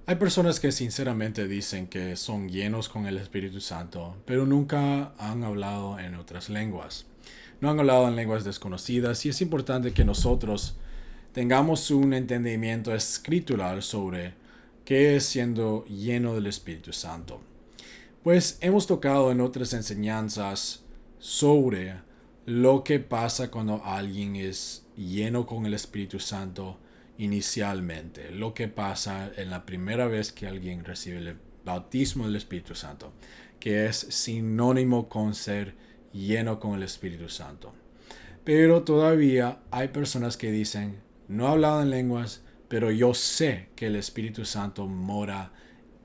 Hay personas que sinceramente dicen que son llenos con el Espíritu Santo, pero nunca han hablado en otras lenguas. No han hablado en lenguas desconocidas y es importante que nosotros tengamos un entendimiento escritural sobre qué es siendo lleno del Espíritu Santo. Pues hemos tocado en otras enseñanzas sobre lo que pasa cuando alguien es lleno con el Espíritu Santo inicialmente, lo que pasa en la primera vez que alguien recibe el bautismo del Espíritu Santo, que es sinónimo con ser lleno con el Espíritu Santo. Pero todavía hay personas que dicen, no he hablado en lenguas, pero yo sé que el Espíritu Santo mora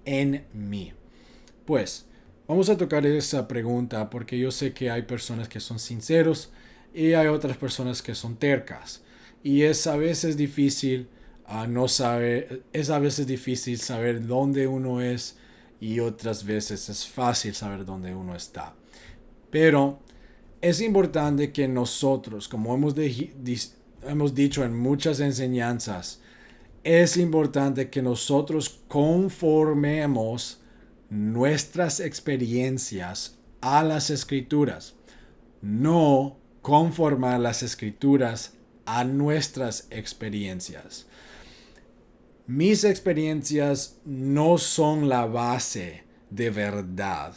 en mí. Pues vamos a tocar esa pregunta porque yo sé que hay personas que son sinceros y hay otras personas que son tercas. Y es a veces difícil no saber, es a veces difícil saber dónde uno es y otras veces es fácil saber dónde uno está. Pero es importante que nosotros, como hemos dicho en muchas enseñanzas, es importante que nosotros conformemos nuestras experiencias a las escrituras, no conformar las escrituras a nuestras experiencias. Mis experiencias no son la base de verdad.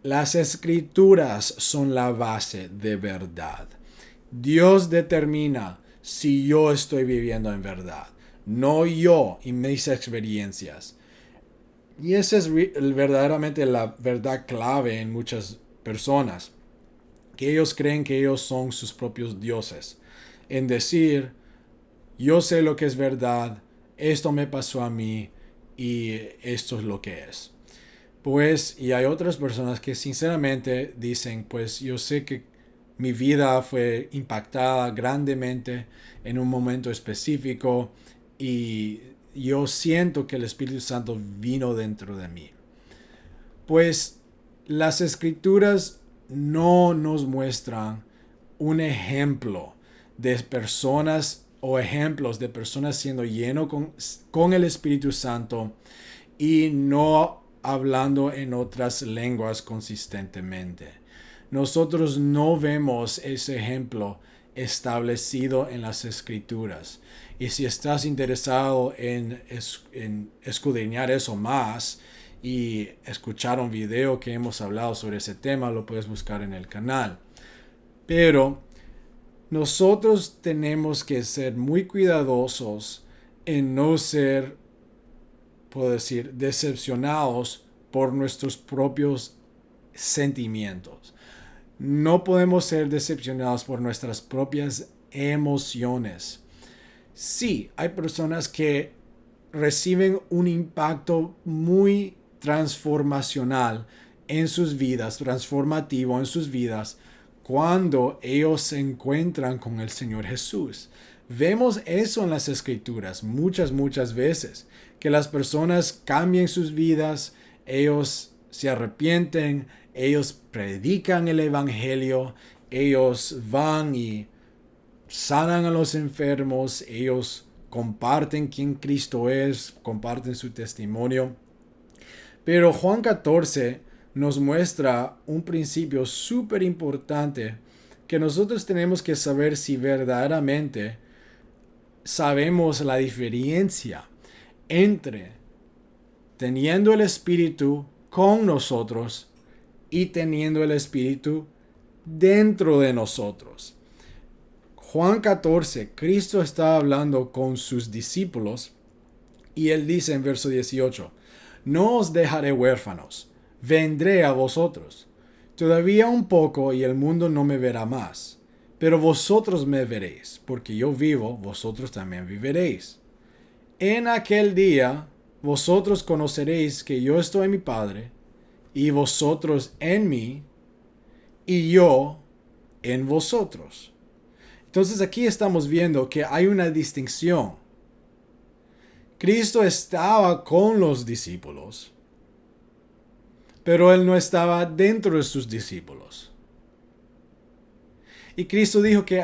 Las escrituras son la base de verdad. Dios determina si yo estoy viviendo en verdad, no yo y mis experiencias. Y esa es verdaderamente la verdad clave en muchas personas, que ellos creen que ellos son sus propios dioses. En decir, yo sé lo que es verdad, esto me pasó a mí y esto es lo que es. Pues, y hay otras personas que sinceramente dicen, pues yo sé que mi vida fue impactada grandemente en un momento específico y yo siento que el Espíritu Santo vino dentro de mí. Pues las escrituras no nos muestran un ejemplo de personas o ejemplos de personas siendo llenos con el Espíritu Santo y no hablando en otras lenguas consistentemente. Nosotros no vemos ese ejemplo establecido en las escrituras. Y si estás interesado en escudriñar eso más y escuchar un video que hemos hablado sobre ese tema, lo puedes buscar en el canal. Pero nosotros tenemos que ser muy cuidadosos en no ser, puedo decir, decepcionados por nuestros propios sentimientos. No podemos ser decepcionados por nuestras propias emociones. Sí, hay personas que reciben un impacto muy transformacional en sus vidas, transformativo en sus vidas, cuando ellos se encuentran con el Señor Jesús. Vemos eso en las Escrituras muchas veces, que las personas cambian sus vidas, ellos se arrepienten, ellos predican el Evangelio, ellos van y sanan a los enfermos, ellos comparten quién Cristo es, comparten su testimonio. Pero Juan 14 nos muestra un principio súper importante que nosotros tenemos que saber si verdaderamente sabemos la diferencia entre teniendo el Espíritu con nosotros y teniendo el Espíritu dentro de nosotros. Juan 14, Cristo está hablando con sus discípulos y él dice en verso 18, no os dejaré huérfanos, vendré a vosotros. Todavía un poco y el mundo no me verá más, pero vosotros me veréis, porque yo vivo, vosotros también viviréis. En aquel día vosotros conoceréis que yo estoy en mi Padre, y vosotros en mí, y yo en vosotros. Entonces aquí estamos viendo que hay una distinción. Cristo estaba con los discípulos, pero él no estaba dentro de sus discípulos. Y Cristo dijo que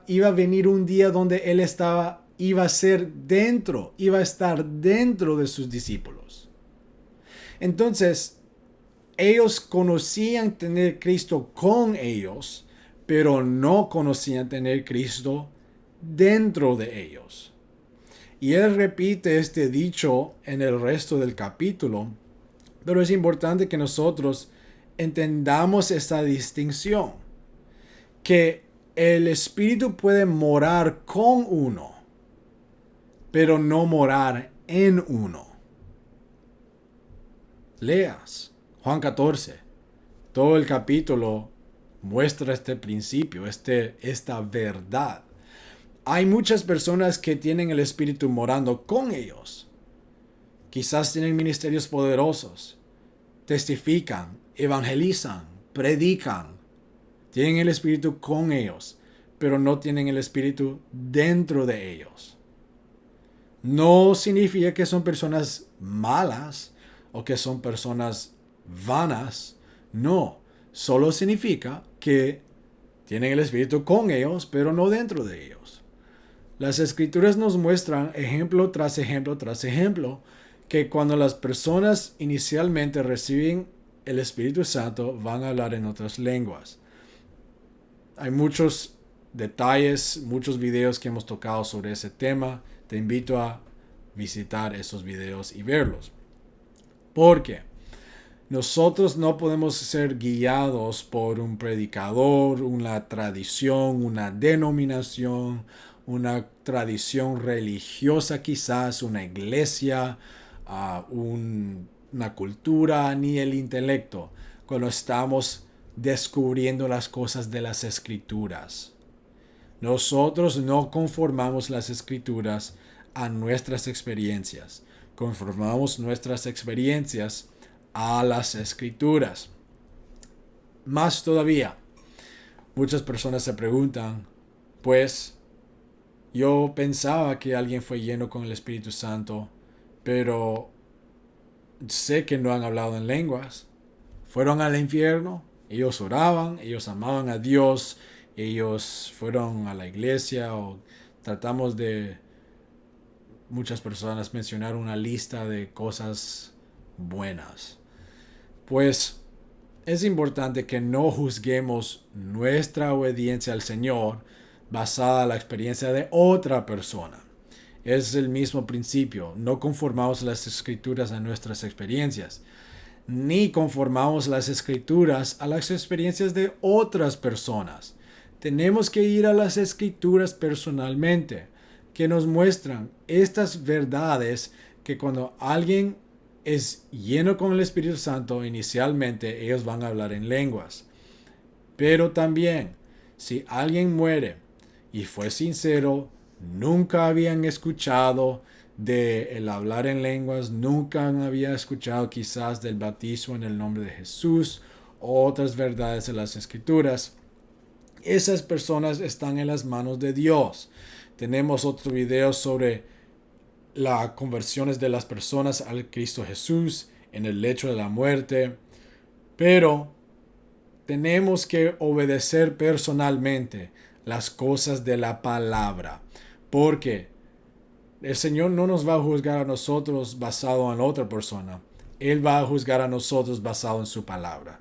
iba a venir un día donde él iba a ser dentro, iba a estar dentro de sus discípulos. Entonces, ellos conocían tener Cristo con ellos, pero no conocían tener Cristo dentro de ellos. Y él repite este dicho en el resto del capítulo, pero es importante que nosotros entendamos esta distinción, que el Espíritu puede morar con uno, pero no morar en uno. Leas Juan 14. Todo el capítulo muestra este principio, esta verdad. Hay muchas personas que tienen el Espíritu morando con ellos. Quizás tienen ministerios poderosos, testifican, evangelizan, predican. Tienen el Espíritu con ellos, pero no tienen el Espíritu dentro de ellos. No significa que son personas malas o que son personas vanas. No, solo significa que tienen el Espíritu con ellos, pero no dentro de ellos. Las Escrituras nos muestran ejemplo tras ejemplo tras ejemplo que cuando las personas inicialmente reciben el Espíritu Santo van a hablar en otras lenguas. Hay muchos detalles, muchos videos que hemos tocado sobre ese tema. Te invito a visitar esos videos y verlos. Porque nosotros no podemos ser guiados por un predicador, una tradición, una denominación, una tradición religiosa quizás, una iglesia, una cultura, ni el intelecto, cuando estamos descubriendo las cosas de las Escrituras. Nosotros no conformamos las Escrituras a nuestras experiencias. Conformamos nuestras experiencias a las Escrituras. Más todavía, muchas personas se preguntan, pues, yo pensaba que alguien fue lleno con el Espíritu Santo, pero sé que no han hablado en lenguas. Fueron al infierno, ellos oraban, ellos amaban a Dios, ellos fueron a la iglesia, o tratamos de muchas personas mencionar una lista de cosas buenas. Pues es importante que no juzguemos nuestra obediencia al Señor basada en la experiencia de otra persona. Es el mismo principio. No conformamos las Escrituras a nuestras experiencias, ni conformamos las Escrituras a las experiencias de otras personas. Tenemos que ir a las Escrituras personalmente, que nos muestran estas verdades, que cuando alguien es lleno con el Espíritu Santo, inicialmente ellos van a hablar en lenguas. Pero también, si alguien muere y fue sincero, nunca habían escuchado de el hablar en lenguas, nunca había escuchado quizás del bautismo en el nombre de Jesús, otras verdades de las Escrituras, esas personas están en las manos de Dios. Tenemos otro video sobre las conversiones de las personas al Cristo Jesús en el lecho de la muerte. Pero tenemos que obedecer personalmente las cosas de la palabra, porque el Señor no nos va a juzgar a nosotros basado en otra persona. Él va a juzgar a nosotros basado en su palabra.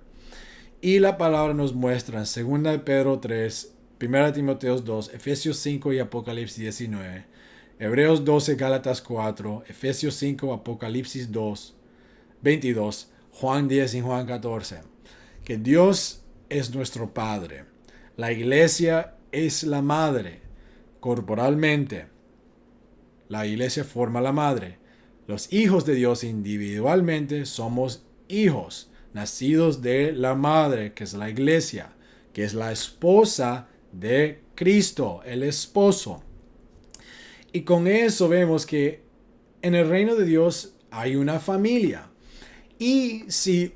Y la palabra nos muestra en 2 Pedro 3, 1 Timoteo 2, Efesios 5 y Apocalipsis 19, Hebreos 12, Gálatas 4, Efesios 5, Apocalipsis 2, 22, Juan 10 y Juan 14, que Dios es nuestro Padre. La iglesia es la madre. Corporalmente, la iglesia forma la madre. Los hijos de Dios individualmente somos hijos nacidos de la madre, que es la iglesia, que es la esposa de Cristo, el esposo. Y con eso vemos que en el reino de Dios hay una familia. Y si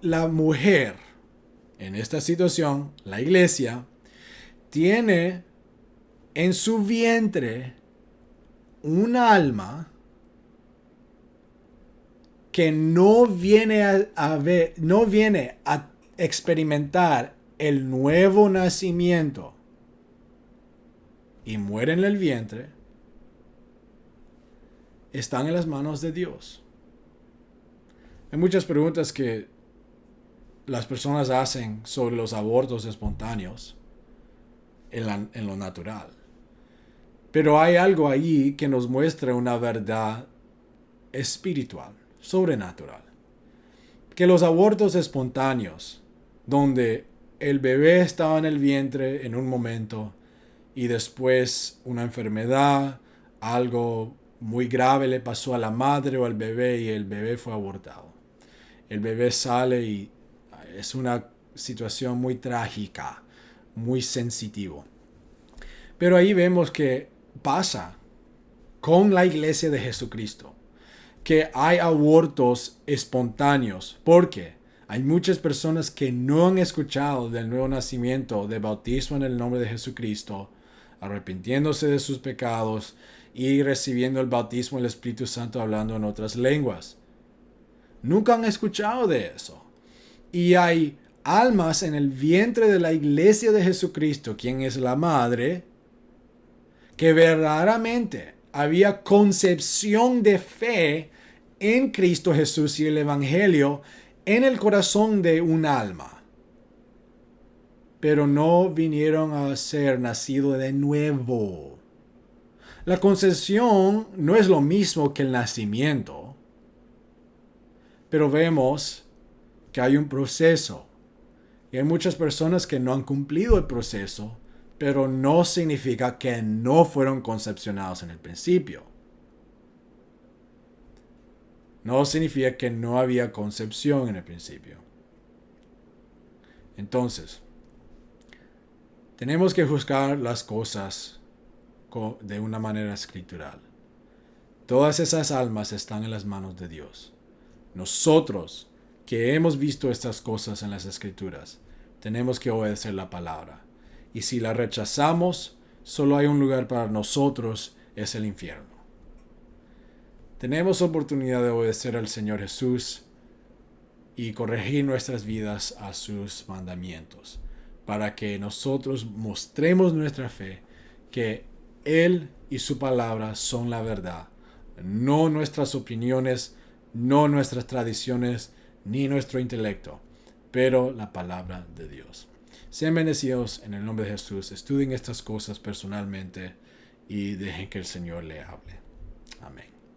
la mujer, en esta situación, la iglesia, tiene en su vientre un alma que no viene a experimentar el nuevo nacimiento y muere en el vientre, están en las manos de Dios. Hay muchas preguntas que las personas hacen sobre los abortos espontáneos en lo natural. Pero hay algo allí que nos muestra una verdad espiritual, sobrenatural. Que los abortos espontáneos, donde el bebé estaba en el vientre en un momento y después una enfermedad, algo muy grave le pasó a la madre o al bebé y el bebé fue abortado. El bebé sale y es una situación muy trágica, muy sensitivo. Pero ahí vemos que pasa con la iglesia de Jesucristo, que hay abortos espontáneos, porque hay muchas personas que no han escuchado del nuevo nacimiento, de bautismo en el nombre de Jesucristo, arrepintiéndose de sus pecados y recibiendo el bautismo del Espíritu Santo hablando en otras lenguas. Nunca han escuchado de eso. Y hay almas en el vientre de la iglesia de Jesucristo, quien es la madre, que verdaderamente había concepción de fe en Cristo Jesús y el Evangelio en el corazón de un alma. Pero no vinieron a ser nacidos de nuevo. La concepción no es lo mismo que el nacimiento. Pero vemos que hay un proceso. Y hay muchas personas que no han cumplido el proceso, pero no significa que no fueron concepcionados en el principio. No significa que no había concepción en el principio. Entonces, tenemos que juzgar las cosas de una manera escritural. Todas esas almas están en las manos de Dios. Nosotros, que hemos visto estas cosas en las Escrituras, tenemos que obedecer la palabra. Y si la rechazamos, solo hay un lugar para nosotros, es el infierno. Tenemos oportunidad de obedecer al Señor Jesús y corregir nuestras vidas a sus mandamientos, para que nosotros mostremos nuestra fe, que Él y su palabra son la verdad, no nuestras opiniones, no nuestras tradiciones, ni nuestro intelecto, pero la palabra de Dios. Sean bendecidos en el nombre de Jesús. Estudien estas cosas personalmente y dejen que el Señor le hable. Amén.